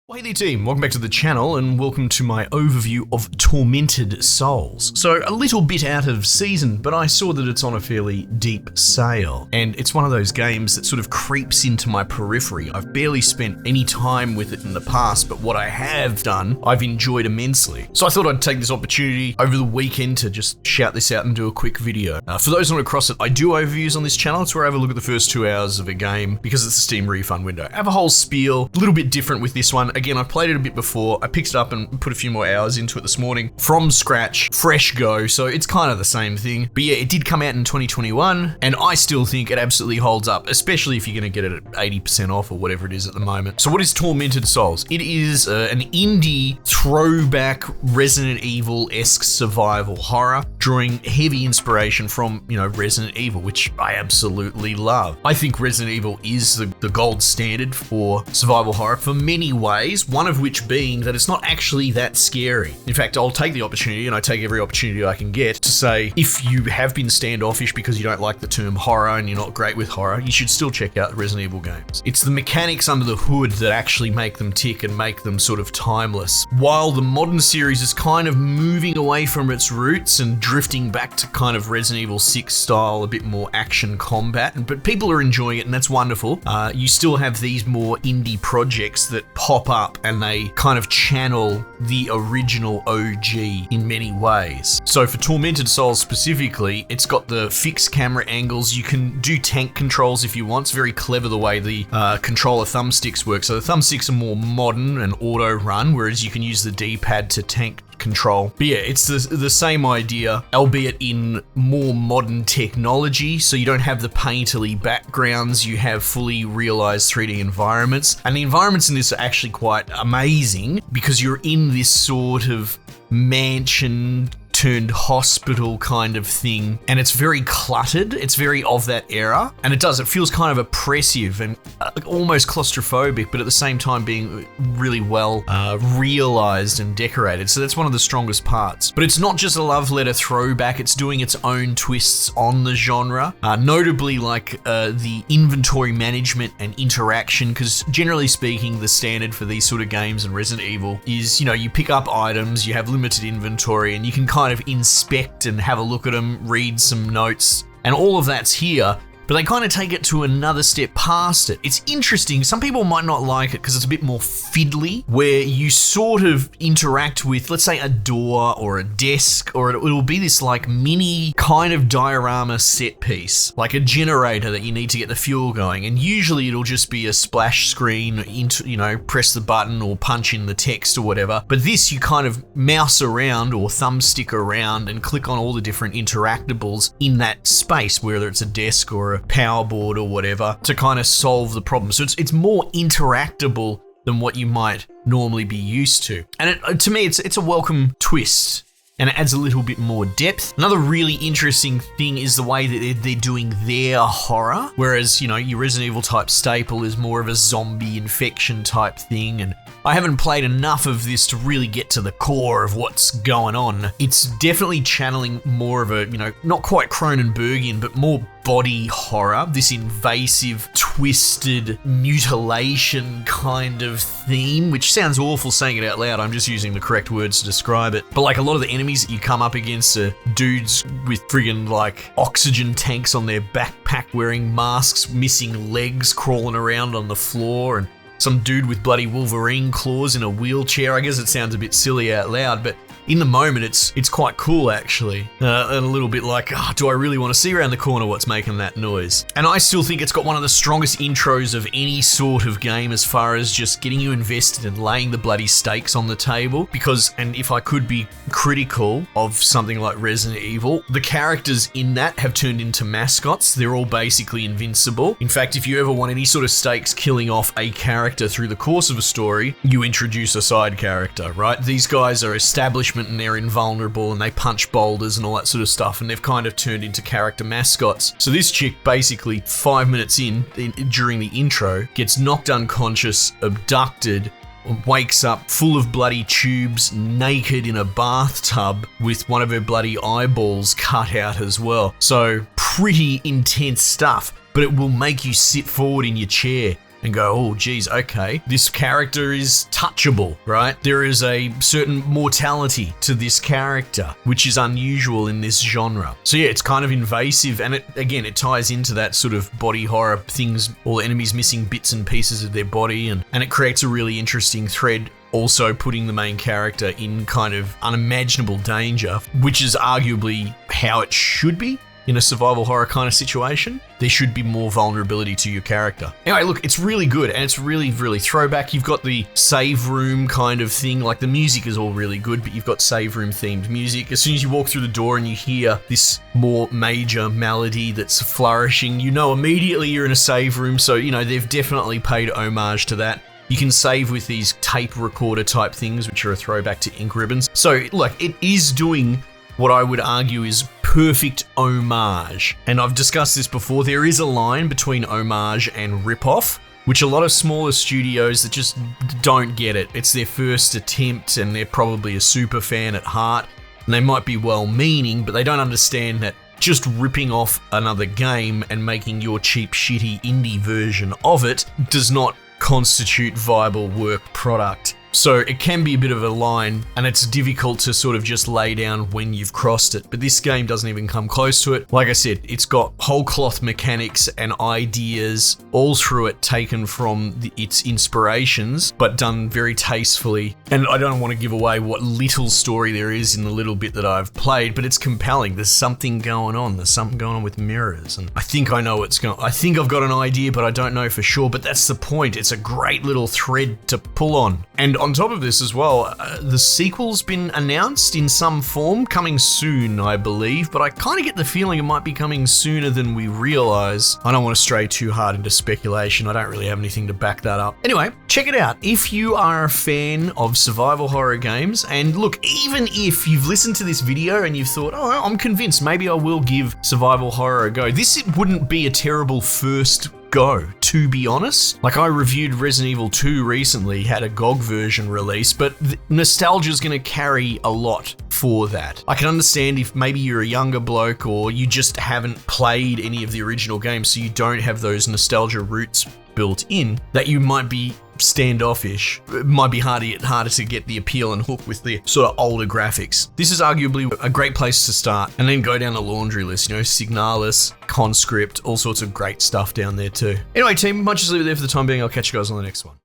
Well, hey there team, welcome back to the channel and welcome to my overview of Tormented Souls. So a little bit out of season, but I saw that it's on a fairly deep sale, and it's one of those games that sort of creeps into my periphery. I've barely spent any time with it in the past, but what I have done, I've enjoyed immensely. So I thought I'd take this opportunity over the weekend to just shout this out and do a quick video. For those not across it, I do overviews on this channel. It's where I have a look at the first 2 hours of a game because it's a Steam refund window. I have a whole spiel, a little bit different with this one. Again, I've played it a bit before. I picked it up and put a few more hours into it this morning from scratch, fresh go, so it's kind of the same thing. But yeah, it did come out in 2021, and I still think it absolutely holds up, especially if you're going to get it at 80% off or whatever it is at the moment. So what is Tormented Souls? It is an indie throwback Resident Evil-esque survival horror, drawing heavy inspiration from, Resident Evil, which I absolutely love. I think Resident Evil is the gold standard for survival horror for many ways, one of which being that it's not actually that scary. In fact, I'll take the opportunity, and I take every opportunity I can get, to say if you have been standoffish because you don't like the term horror and you're not great with horror, you should still check out the Resident Evil games. It's the mechanics under the hood that actually make them tick and make them sort of timeless. While the modern series is kind of moving away from its roots and drifting back to kind of Resident Evil 6 style, a bit more action combat, but people are enjoying it and that's wonderful. You still have these more indie projects that pop up and they kind of channel the original OG in many ways. So for Tormented Souls specifically, it's got the fixed camera angles. You can do tank controls if you want. It's very clever the way the controller thumbsticks work. So the thumbsticks are more modern and auto run, whereas you can use the D-pad to tank control. But yeah, it's the same idea, albeit in more modern technology, so you don't have the painterly backgrounds, you have fully realized 3D environments, and the environments in this are actually quite amazing because you're in this sort of mansion turned hospital kind of thing, and it's very cluttered. It's very of that era, and it feels kind of oppressive and almost claustrophobic, but at the same time being really well realized and decorated. So that's one of the strongest parts. But it's not just a love letter throwback, it's doing its own twists on the genre, notably like the inventory management and interaction, because generally speaking, the standard for these sort of games and Resident Evil is, you pick up items, you have limited inventory, and you can kind of inspect and have a look at them, read some notes, and all of that's here. But they kind of take it to another step past it. It's interesting. Some people might not like it because it's a bit more fiddly, where you sort of interact with, let's say, a door or a desk, or it'll be this like mini kind of diorama set piece, like a generator that you need to get the fuel going. And usually it'll just be a splash screen, press the button or punch in the text or whatever. But this, you kind of mouse around or thumbstick around and click on all the different interactables in that space, whether it's a desk or a power board or whatever, to kind of solve the problem. So it's more interactable than what you might normally be used to. And to me, it's a welcome twist, and it adds a little bit more depth. Another really interesting thing is the way that they're doing their horror, whereas, your Resident Evil type staple is more of a zombie infection type thing, and I haven't played enough of this to really get to the core of what's going on. It's definitely channeling more of a, not quite Cronenbergian, but more body horror, this invasive, twisted mutilation kind of theme, which sounds awful saying it out loud. I'm just using the correct words to describe it. But like a lot of the enemies that you come up against are dudes with friggin' like oxygen tanks on their backpack, wearing masks, missing legs, crawling around on the floor, and some dude with bloody Wolverine claws in a wheelchair. I guess it sounds a bit silly out loud, but in the moment, it's quite cool, actually. And a little bit like, do I really want to see around the corner what's making that noise? And I still think it's got one of the strongest intros of any sort of game as far as just getting you invested and laying the bloody stakes on the table. Because, and if I could be critical of something like Resident Evil, the characters in that have turned into mascots. They're all basically invincible. In fact, if you ever want any sort of stakes killing off a character through the course of a story, you introduce a side character, right? These guys are establishment and they're invulnerable and they punch boulders and all that sort of stuff, and they've kind of turned into character mascots. So this chick basically 5 minutes in during the intro gets knocked unconscious, abducted, wakes up full of bloody tubes, naked in a bathtub with one of her bloody eyeballs cut out as well. So pretty intense stuff, but it will make you sit forward in your chair and go, oh geez, okay, this character is touchable, right? There is a certain mortality to this character, which is unusual in this genre. So yeah, it's kind of invasive, and it ties into that sort of body horror things, all enemies missing bits and pieces of their body, and it creates a really interesting thread, also putting the main character in kind of unimaginable danger, which is arguably how it should be in a survival horror kind of situation. There should be more vulnerability to your character. Anyway, look, it's really good, and it's really, really throwback. You've got the save room kind of thing, like the music is all really good, but you've got save room themed music. As soon as you walk through the door and you hear this more major melody that's flourishing, you know immediately you're in a save room, so you know they've definitely paid homage to that. You can save with these tape recorder type things, which are a throwback to ink ribbons. So look, it is doing what I would argue is perfect homage. And I've discussed this before, there is a line between homage and rip-off, which a lot of smaller studios that just don't get it. It's their first attempt, and they're probably a super fan at heart, and they might be well-meaning, but they don't understand that just ripping off another game and making your cheap, shitty indie version of it does not constitute viable work product. So it can be a bit of a line, and it's difficult to sort of just lay down when you've crossed it, but this game doesn't even come close to it. Like I said, it's got whole cloth mechanics and ideas all through it taken from its inspirations, but done very tastefully. And I don't want to give away what little story there is in the little bit that I've played, but it's compelling. There's something going on. There's something going on with mirrors, and I think I know what's going on. I think I've got an idea, but I don't know for sure, but that's the point. It's a great little thread to pull on. And on top of this as well, the sequel's been announced in some form, coming soon, I believe, but I kind of get the feeling it might be coming sooner than we realize. I don't want to stray too hard into speculation. I don't really have anything to back that up. Anyway, check it out. If you are a fan of survival horror games, and look, even if you've listened to this video and you've thought, oh, I'm convinced maybe I will give survival horror a go, this wouldn't be a terrible first go, to be honest. Like, I reviewed Resident Evil 2 recently, had a GOG version release, but nostalgia's gonna carry a lot for that. I can understand if maybe you're a younger bloke or you just haven't played any of the original games, so you don't have those nostalgia roots built in, that you might be standoffish. It might be harder to get the appeal and hook with the sort of older graphics. This is arguably a great place to start, and then go down the laundry list, you know, Signalis, Conscript, all sorts of great stuff down there too. Anyway team, much as leave it there for the time being. I'll catch you guys on the next one.